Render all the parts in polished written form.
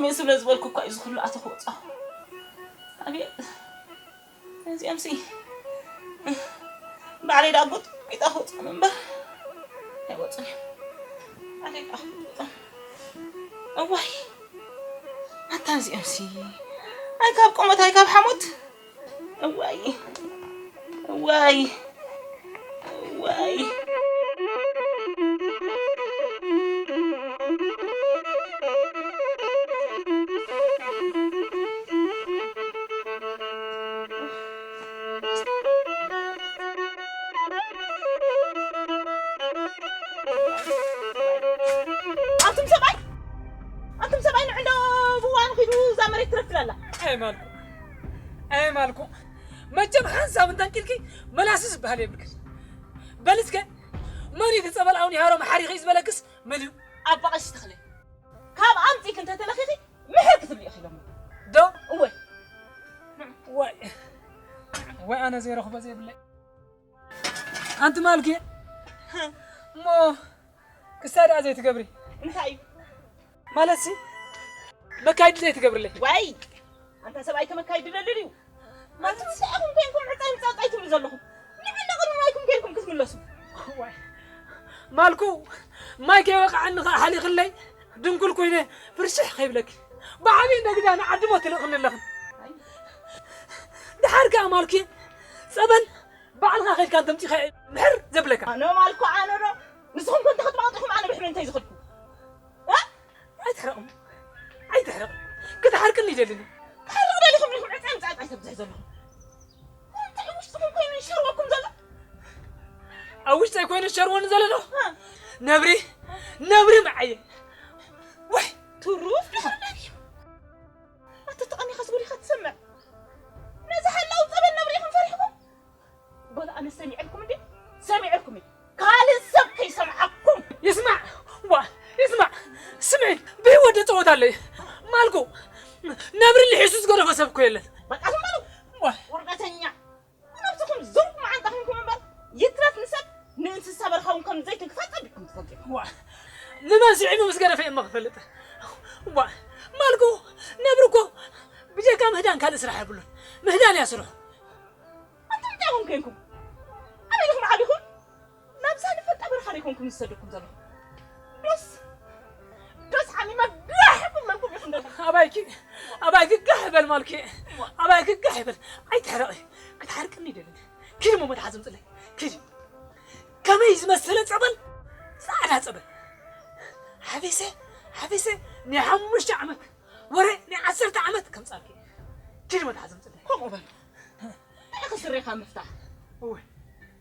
كم يسول زبالكو كويس كله أتخوص أبي زي أمسي بعدين أقول كده أخوص من بر هيوصل بعدين أخوص أوي حتى زي أمسي هاي كاب قمت هاي كاب حمود أوي أوي أوي أنتم سبعين عنده بوان خدو زمري ترفلا لا أي مالكو ما جم حنسا من تنكلكي ملاسس بهالي بك بلسك ماني تتصبل أوني هارو محاري غيز بلكس مليو أبغاش تخلي كاب أنتي كنت تلخيتي مهر كتب لي أخي لهم دو وي وي أنا زي رخبة زي بالله أنت مالكي مو كسر أزاي تقبري انتي مالسي مكايد زي تقبر لي وي أنت سبعي كمكايد للريو ما تنساهم كينكم عطايم تعطيتم لزلهم لعنا غير مايكم كينكم كسم اللسو وي مالكو مايك يوقع عن حالي خلي دنقل كوينه فرشح خيب لك بعدين نقدر أنا عدمه تلقن اللهم ده حركة مالكي سبن بعدها خير كان تمشي خير محر زبلك أنا مالكو أنا نسخن كنت خد بعضكم أنا بحر انتي زخلكم ها عيد حرق كده حرك اللي جلني حرق لكم عطايم تعطيتم زي زلهم انت وش تكون كاين نشروكم زلا أوش تكون الشروان زلنا نبري معي وي تروف لحناكي ما تتقني خسولي خد تسمع نزح الله وطبل نبريكم فرحكم قول أنا سامعكم دي سامعكم قال السبق يسمعكم يسمع سمعي بيود صوت علي مالكو نبري اللي حسوس قولوا فسبكوا يلا بقى مالو ورقتنيا نفسكم زرق ما عندكم من بر يترف نسب ننس السبر خون كم زيت كفاته بكم تفضل لما سعيمه مسكره في مغفلته مالكو نبركو بيجي كم هدان كان اسرح يقولون مهدان يسرح انتم تعهم كينكم انا لكم عادكم نبسان فتبر خليكم يسدكم زلوا بس حمي ما قحبل مالكم يخندق أبايك قحبل مالكي أبايك قحبل أي تحرقي كنت حركني دلني كل ما متحزم طلع كل كميز مثلت صبل ساعة صبل حبيسة ني 5 عمت وري ني 10 عمت كم صاركي كل ما متحزم طلع كم أبل أخي سريخة مفتاح هو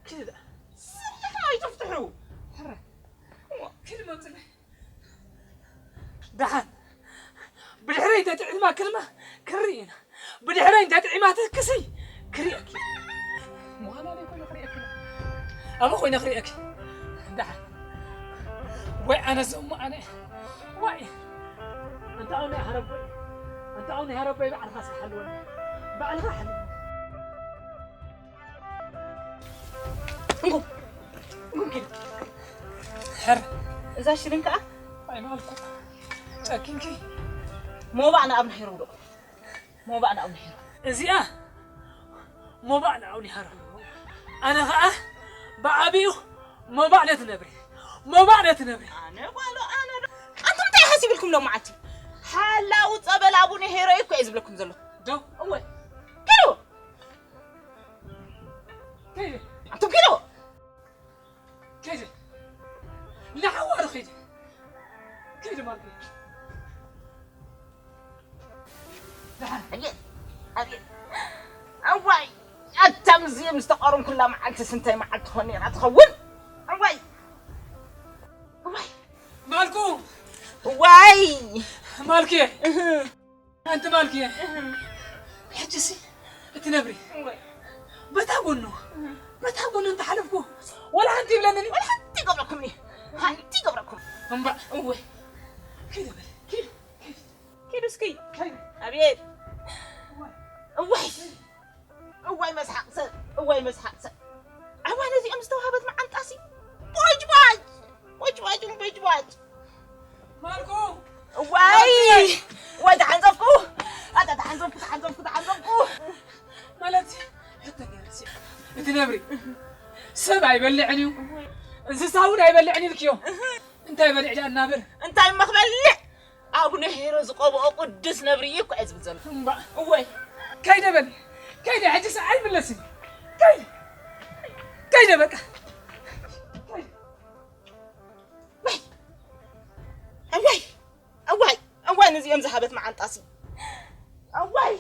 كذا سريخة ما يتفتحوا حرة كل ما طلع دحان بالحرين تدعي ما كلمة كرينا بالحرين تدعي ما تكسي كريك مو أنا اللي أكون أخريك أبو أخوي نخريك دحان وي أنا زوم أنا وي أنت عوني هربي بعد خاص حلوة بعد حلوة ممكن حر إذا شرينك أي مالكم أكينكي مو بعنا أبن حيرو مو بعنا أبن حيرو إزي مو بعنا أوني هرب أنا غا بعبيو مو بعنا تنبري أنا قالوا أنا أنتم تحسب لكم لو معتي حلا وصبل أبوني هيرويك وإذ لكم زلوا دو أول كيلو أنتم كيلو لا حوار خيدي كيلو مالكي أجل أواي التمزية مستقرون كلها معك سنتين معك تخوني لا تخون أواي مالكو واي مالكي أنت مالكي حجسي تنبري بتعبونه أنت حلفكو ولا أنت بلانني ولا أنت قبلكم لي أنت قبلكم أمبا أوه كيلو سكي أبيت أواي مسحق سر أواي نزي أمس توهبت مع أنتاسي بوجواج مالكو واي أواي تحنزفكو هذا تحنزفكو مالتي حتى نرسي أنت نبري سبع يبلعني زساون يبلعني اليوم أنت يبلع النابر أنت المخبلع أبو نهير زقابو قدس نبري يكو عزب زلف أواي كيدا بلي كيدا عجز عين من لسني كيدا بقى أواي نزي يوم ذهبت مع انطاسي أواي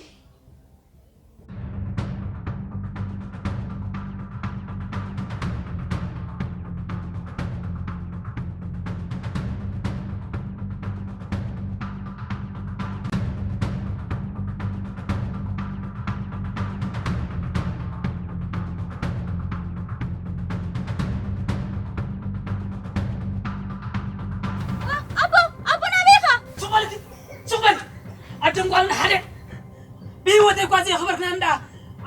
أدم حدا بيوتي قاضي خبرنا ندا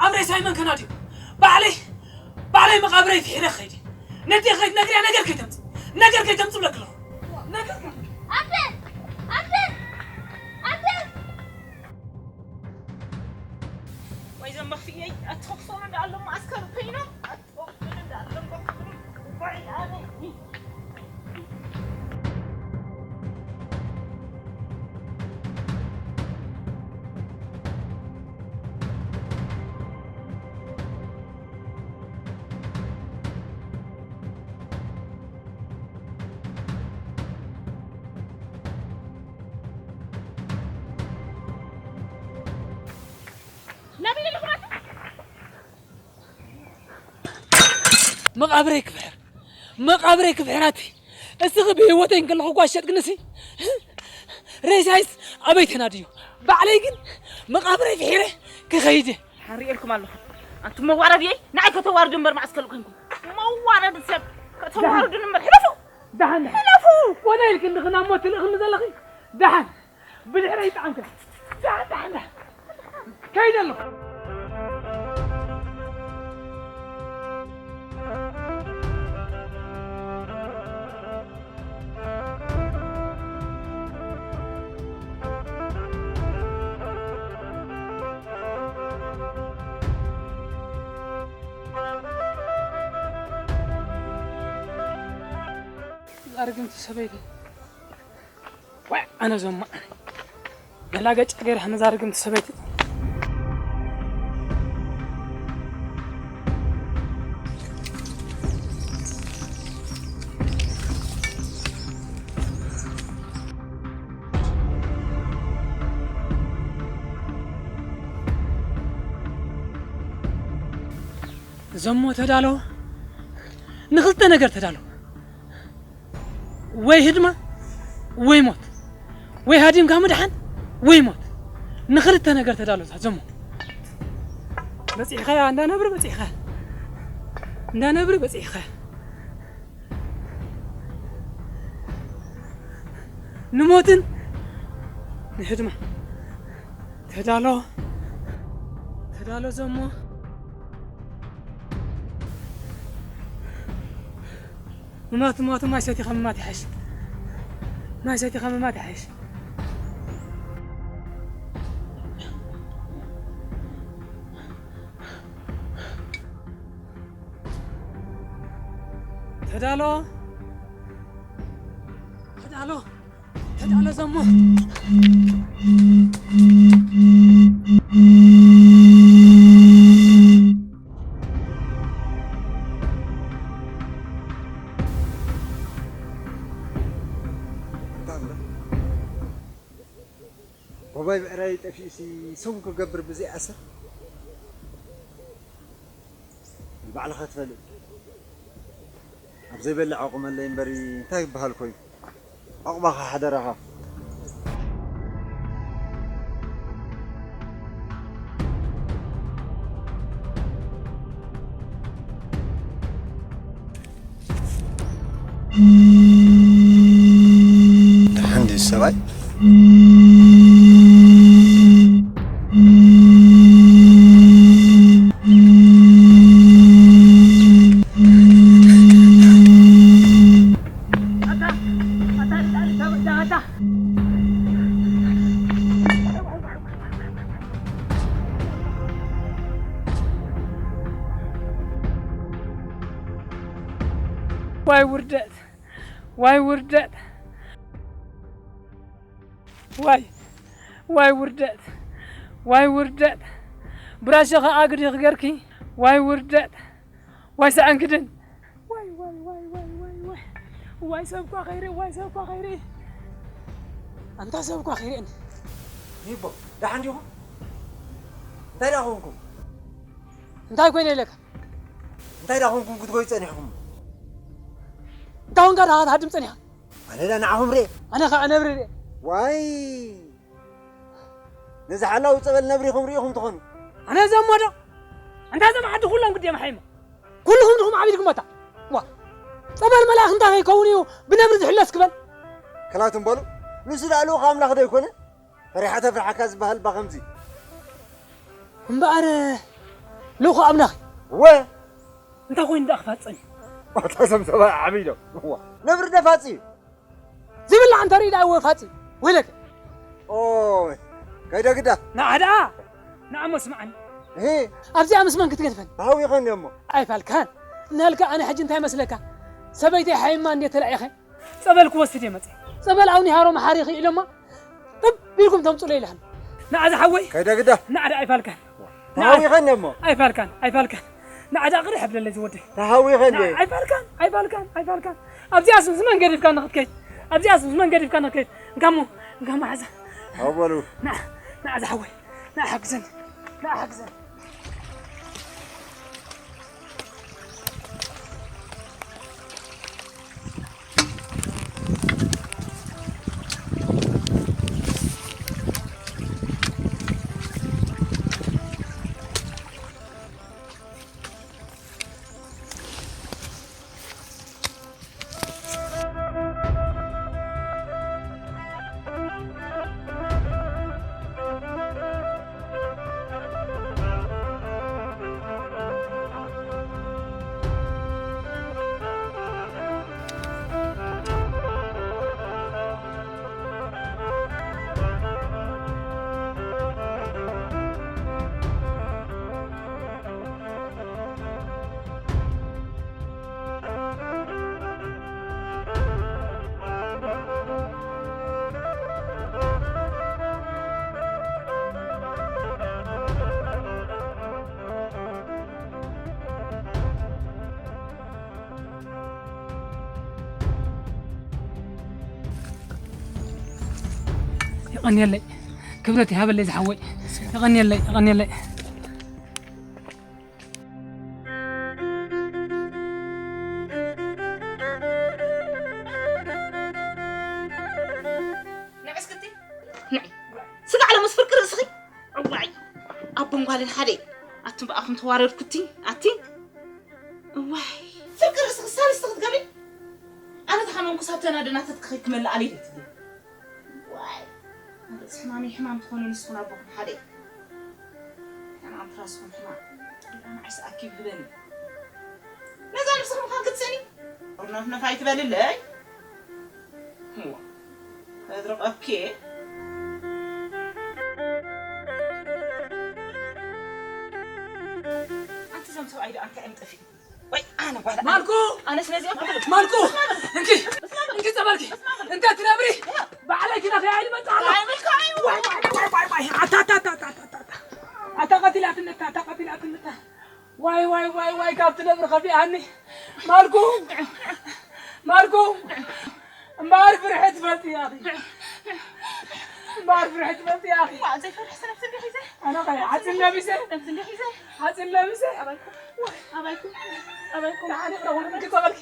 أمري سايمن كنادي بعلي مقابري في حدا خيدي ندي خيد نقري أنا نقر كتم تبلك له نقر أكل وإذا ما في أي أتوقفون عند الله معسكر فينا أتوقفون عند الله بعيد عني مقابرك بحراتي استغبي وتين كله قاشت قنسي ريسايس أبيت ناديو بعليكن مقابري في حيره كخيده حري لكم الله أنتم موارد يي نعي كتوارد نمر معسكركم موارد السب كتوارد نمر حلفوا دهن حلفوا وانا يمكن نغنا موت الأخ مزلقي دهن بالحريت عنك دهن كيد الله أرجمت سبيدي وأنا زمان لا جت غير أنا زارجمت سبيدي زمو تدالو نخلت نجر تدالو وي هدمة وي موت وي هاديم كامدحن وي موت نخلت نجر تدالو زمو بس يخا عندنا نبر بس يخا عندنا نبر بس يخا نموتن نهدمة تدالو زمو ومات ما سيتي خممات حش ما سيتي خممات حش تدالو زمو وباي بقراي تفيسي سوق قبر بزي أسر بعلى خطفل أبزي بلع عقم اللي ينبري تايب بهالكوي عقبها حدرها عندي السبع واي وردات واي وردات واي وردات واي وردات براشخ أقدر غيركي واي وردات واي سأنكدن واي سبقوا خيري واي سبقوا خيري أنت سبقوا خيري نيبو ده عنديهم انت لا هونكم انت كوين لك انت لا هونكم قد قوي تصنيحكم انت هون قاعد هذا هدم تصنيح انا لا نعهم ري انا بري واي نزح الله وصبل نبريكم ريكم تخون انا زمودا انت زم حد كلهم قدام حيمه كلهم دهم عبيدكم متى وا صبل ملاخ انت هيكونيو بنبرد حلس كبل كلاتم بولو نسل علو خاملا خدي يكون فرحته في الحكاز بهال بغمزي مبار لو خو ابنخ و انت وين دخفصني تسم سبا عبيدو هو نبرد فاصي زبل عن طريق او فاصي ويلك اوه كيدا كده نعدا نعم اسمعني ايه ابزي امس من كتكتفن هاو يخن يمو اي فالكان نالك انا حج انت مسلك سبيتي حيما اندي تلا اخي صبلك وسدي مت صبل عوني هارو محاريخي لما طب بيكم تمطوا ليلهم نعدا حوي كيدا كده نعدا اي فالكان هاو يخن يمو اي فالكان نعدا غير حبل اللي زودي هاو يخن اي فالكان ابزي اسم زمان قريب كان نخدكي ابزي اسم زمان قريب كان نخدكي نقامو عزا هاو بولو نعدا حوي لا حقزن يغني لي كبرتي هبل اللي زحوي يغني لي نعس كنتي نعي سقع على مصفر كرسخي واي ابن قال الحدي اتم باخم توارد كنتي اتي واي فكر رسخ سالس تقبلي انا تحمم كساتنا دنا تتخي كمل علي واي حمام تكوني نسخن أبوكم حدي أنا عم تراسكم حمام أنا عايز أكيد بدني نزل نفسكم خان كتسني قلنا هنا فايت بالي لي هو هيضرب أوكي أنت زمتوا عيدا أنت عم تفي وي أنا بعد مالكو أنا سنازي مالكو انت تبالكي انت تنابري بعليك هنا في عيني ما تعرف أتقتلات النتا واي كابتن ابن خفي عني مالكو ما أعرف ريحة بلتي يا أخي زي فرح سنة بسنجحي زي أنا قايل حسن لابسة أبايكم تعالي روح نقص بالك